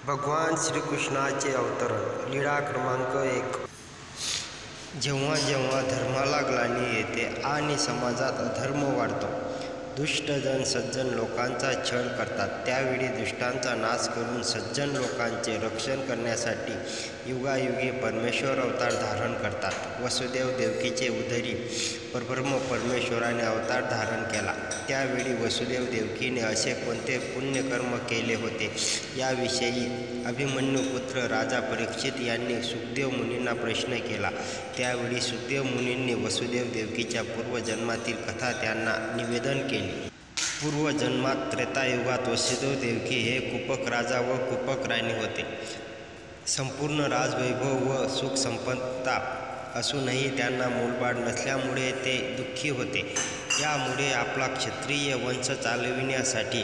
भगवान श्रीकृष्णाचे अवतरण लीळा क्रमांक 1. जेव्हा जेव्हा धर्माला ग्लानी येते आणि समाजात अधर्म वाढतो, दुष्टजन सज्जन लोकांचा छळ करतात, त्यावेळी दुष्टांचा नाश करून सज्जन लोकांचे रक्षण करण्यासाठी युगायुगी परमेश्वर अवतार धारण करतात. वसुदेव देवकीचे उदरी परब्रह्म परमेश्वराने अवतार धारण केला. त्यावेळी वसुदेव देवकीने असे कोणते पुण्यकर्म केले होते याविषयी अभिमन्यू पुत्र राजा परीक्षित यांनी सुखदेव मुनींना प्रश्न केला. त्यावेळी सुखदेव मुनींनी वसुदेव देवकीच्या पूर्वजन्मातील कथा त्यांना निवेदन केली. पूर्वजन्मात त्रेतायुगात वसुदेव देवकी हे कुपक राजा व कुपक राणी होते. संपूर्ण राजवैभव व सुखसंपन्नता असूनही त्यांना मूलबाळ नसल्यामुळे ते दुःखी होते. यामुळे आपला क्षत्रिय वंश चालविण्यासाठी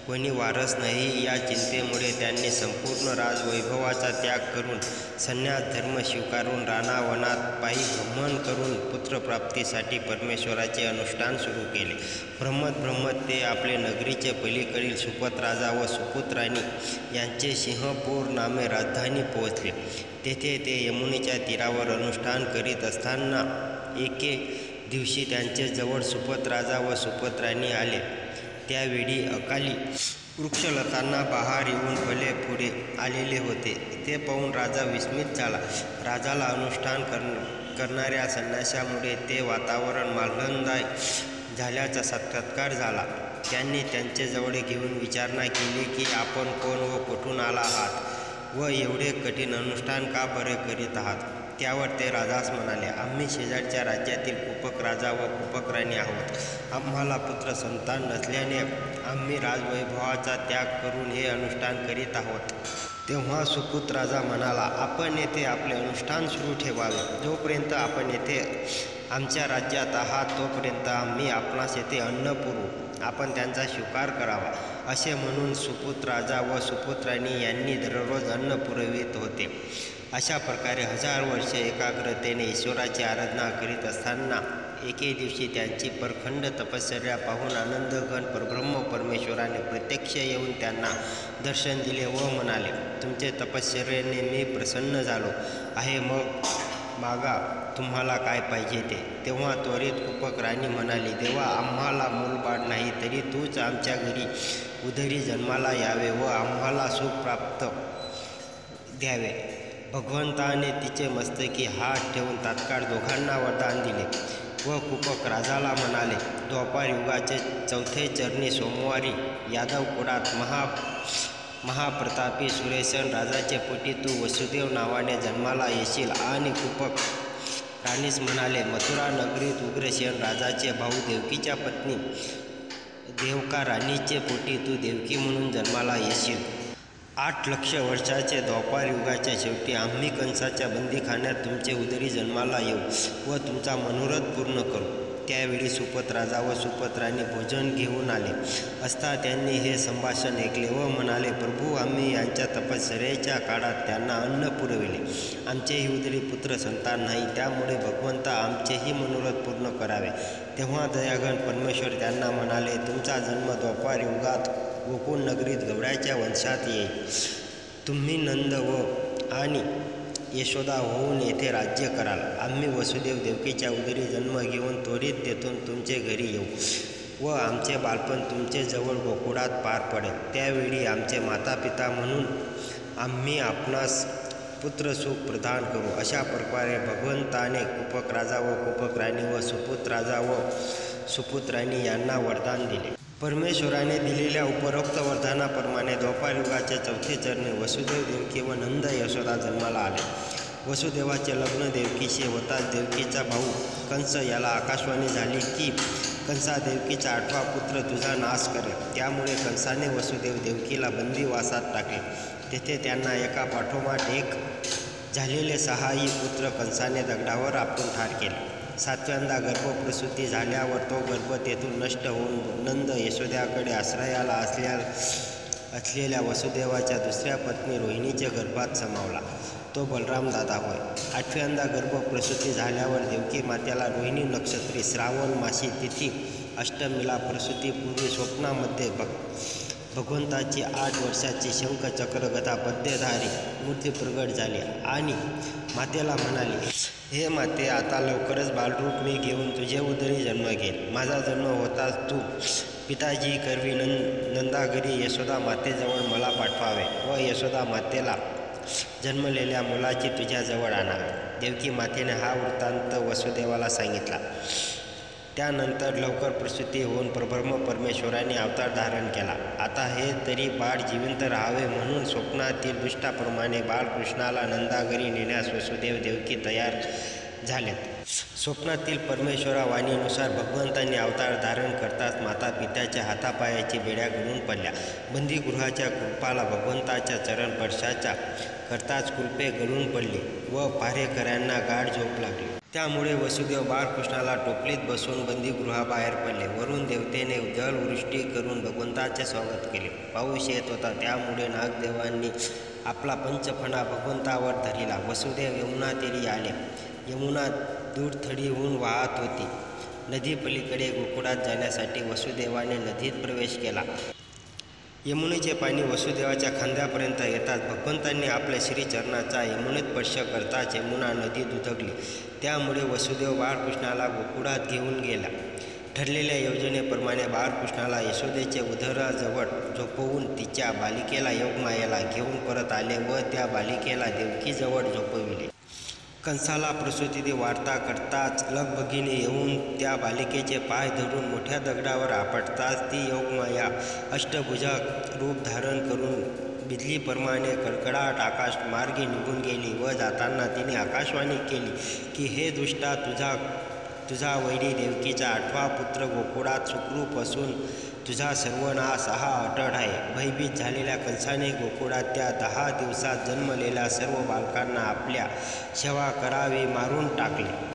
कोणी वारस नाही या चिंतेमुळे त्यांनी संपूर्ण राजवैभवाचा त्याग करून संन्यास धर्म स्वीकारून रानावनात पायी भ्रमण करून पुत्रप्राप्तीसाठी परमेश्वराचे अनुष्ठान सुरू केले. भ्रमत ते आपले नगरीचे पलीकडील सुपत राजा व सुपुत राणी यांचे सिंहपूर नामे राजधानी पोहोचले. तेथे ते यमुनेच्या तीरावर अनुष्ठान करीत असताना एके दिवशी त्यांचे जवळ सुपत राजा व सुपत राणी आले. त्यावेळी अकाली वृक्षलतांना बहार येऊन फळे पुढे आलेले होते. ते पाहून राजा विस्मित झाला. राजाला अनुष्ठान करणाऱ्या संन्याशामुळे ते वातावरण मार्गंदाय झाल्याचा साक्षात्कार झाला. त्यांनी त्यांचे जवळ घेऊन विचारणा केली की आपण कोण व कुठून आला आहात व एवढे कठीण अनुष्ठान का बरे करीत आहात. त्यावर ते राजास म्हणाले, आम्ही शेजारच्या राज्यातील कुपक राजा व कुपक राणी आहोत. आम्हाला पुत्र संतान नसल्याने आम्ही राजवैभवाचा त्याग करून हे अनुष्ठान करीत आहोत. तेव्हा सुपुत राजा म्हणाला, आपण येथे आपले अनुष्ठान सुरू ठेवावे. जोपर्यंत आपण येथे आमच्या राज्यात आहात तोपर्यंत आम्ही आपणास येथे अन्न पुरवू. आपण त्यांचा स्वीकार करावा. असे म्हणून सुपुत राजा व सुपुत राणी यांनी दररोज अन्न पुरवित होते. अशा प्रकारे 1000 वर्षे एकाग्रतेने ईश्वराची आराधना करीत असताना एके दिवशी त्यांची परखंड तपश्चर्या पाहून आनंदघन परब्रह्म परमेश्वराने प्रत्यक्ष येऊन त्यांना दर्शन दिले व म्हणाले, तुमचे तपश्चर्येने मी प्रसन्न झालो आहे, मग मागा तुम्हाला काय पाहिजे ते. तेव्हा त्वरित कुपक राणी म्हणाली, देवा, आम्हाला मूलबाळ नाही तरी तूच आमच्या घरी उदरी जन्माला यावे व आम्हाला सुख प्राप्त द्यावे. भगवंताने तिचे मस्तकी हात ठेवून तात्काळ दोघांना वरदान दिले व कुपक राजाला म्हणाले, द्वापार युगाचे 4थे चरणी सोमवारी यादव कुळात महाप्रतापी सुरेशन राजाचे पोटी तू वसुदेव नावाने जन्माला येशील. आणि कुपक राणीस म्हणाले, मथुरा नगरीत उग्रसेन राजाचे भाऊ देवकीच्या पत्नी देवका राणीचे पोटी तू देवकी म्हणून जन्माला येशील. 8 लक्ष वर्षाचे द्वापार युगाच्या शेवटी आम्ही कंसाच्या बंदीखान्यात तुमचे उदरी जन्माला येऊ व तुमचा मनोरथ पूर्ण करू. त्यावेळी सुपत राजा व सुपत राणी भोजन घेऊन आले असता त्यांनी हे संभाषण ऐकले व म्हणाले, प्रभू, आम्ही यांच्या तपश्चर्येच्या काळात त्यांना अन्न पुरविले. आमचेही उदरी पुत्र संतान नाही, त्यामुळे भगवंता आमचेही मनोरथ पूर्ण करावे. तेव्हा दयाघन परमेश्वर त्यांना म्हणाले, तुमचा जन्म द्वापार युगात गोकुळ नगरीत गवळ्याच्या वंशात येईल. तुम्ही नंद व आणि यशोदा होऊन येथे राज्य कराल. आम्ही वसुदेव देवकीच्या उदरी जन्म घेऊन त्वरित तेथून तुमचे घरी येऊ व आमचे बालपण तुमचे जवळ गोकुळात पार पडेल. त्यावेळी आमचे मातापिता म्हणून आम्ही आपणास पुत्रसुख प्रदान करू. अशा प्रकारे भगवंताने कुपक राजा व कुपक राणी व सुपुत राजा व सुपुत राणी यांना वरदान दिले. परमेश्वराने दिलेल्या उपरोक्त वरदानाप्रमाणे द्वापार युगाच्या 4थे चरणी वसुदेव देवकी व नंद यशोदा जन्माला आले. वसुदेवाचे लग्न देवकीशी होताच देवकीचा भाऊ कंस याला आकाशवाणी झाली की कंसा देवकीचा 8वा पुत्र तुझा नाश करेल. त्यामुळे कंसाने वसुदेव देवकीला बंदीवासात टाकले. तेथे त्यांना एका पाठोपाठ एक झालेले 6ही पुत्र कंसाने दगडावर आपटून ठार केले. 7व्यांदा गर्भप्रसूती झाल्यावर तो गर्भ तेथून नष्ट होऊन नंद यशोद्याकडे आश्रयाला असलेल्या वसुदेवाच्या दुसऱ्या पत्नी रोहिणीच्या गर्भात समावला. तो बलराम दादा होय. 8व्यांदा गर्भप्रसूती झाल्यावर देवकी मातेला रोहिणी नक्षत्री श्रावण मासी तिथी अष्टमीला प्रसूतीपूर्वी स्वप्नामध्ये भगवंताची 8 वर्षाची शंखचक्र गदा पद्यधारी मूर्ती प्रगट झाली आणि मातेला म्हणाली, हे माते, आता लवकरच बालरूप मी घेऊन तुझे उदरी जन्म घेईल. माझा जन्म होताच तू पिताजी करवी नंदाघरी यशोदा मातेजवळ मला पाठवावे व यशोदा मातेला जन्मलेल्या मुलाची तुझ्याजवळ आणावे. देवकी मातेने हा वृत्तांत वसुदेवाला सांगितला. त्यानंतर लवकर प्रसूती होऊन परब्रह्म परमेश्वराने अवतार धारण केला. आता हे तरी बाळ जिवंत राहावे म्हणून स्वप्नातील दुष्टाप्रमाणे बाळकृष्णाला नंदाघरी नेण्यास वसुदेव देवकी तयार झालेत. स्वप्नातील परमेश्वरावाणीनुसार भगवंतांनी अवतार धारण करताच माता पित्याच्या हातापायाची बेड्या गळून पडल्या. बंदीगृहाच्या कुलपाला भगवंताच्या चरणस्पर्शाच्या करताच कुलपे गळून पडली व पहारेकऱ्यांना गाढ झोप लागली. त्यामुळे वसुदेव बाळकृष्णाला टोपलीत बसून बंदीगृहाबाहेर पडले. वरून देवतेने जलवृष्टी करून भगवंताचे स्वागत केले. पाऊस येत होता, त्यामुळे नागदेवांनी आपला पंचफणा भगवंतावर धरिला. वसुदेव यमुना तीरी आले. यमुना दूरथडीहून वाहत होती. नदीपलीकडे गोकुळात जाण्यासाठी वसुदेवाने नदीत प्रवेश केला. यमुनेचे पाणी वसुदेवाच्या खांद्यापर्यंत येताच भगवंतांनी आपल्या श्रीचरणाचा यमुनेत स्पर्श करताच यमुना नदी दुधगली. त्यामुळे वसुदेव बाळकृष्णाला गोकुळात घेऊन गेला. ठरलेल्या योजनेप्रमाणे बाळकृष्णाला यशोदेचे उदराजवळ झोपवून तिच्या बालिकेला योगमायेला घेऊन परत आले व त्या बालिकेला देवकीजवळ झोपविले. कंसाला प्रसूती वार्ता करताच लगबगीने येऊन त्या बालिकेचे पाय धरून मोठ्या दगडावर आपटताच ती योगमाया अष्टभुजा रूप धारण करून बिजलीप्रमाणे कडकडाट आकाश मार्गे निघून गेली व जाताना तिने आकाशवाणी केली की, हे दुष्टा, तुझा वैरी देवकीचा 8वा पुत्र गोकुळात सुखरूप असून तुझा सर्वनाश हा अटळ आहे. भयभीत झालेल्या कंसाने गोकुळात त्या 10 दिवसात जन्मलेल्या सर्व बालकांना आपल्या सेवा करावे मारून टाकले.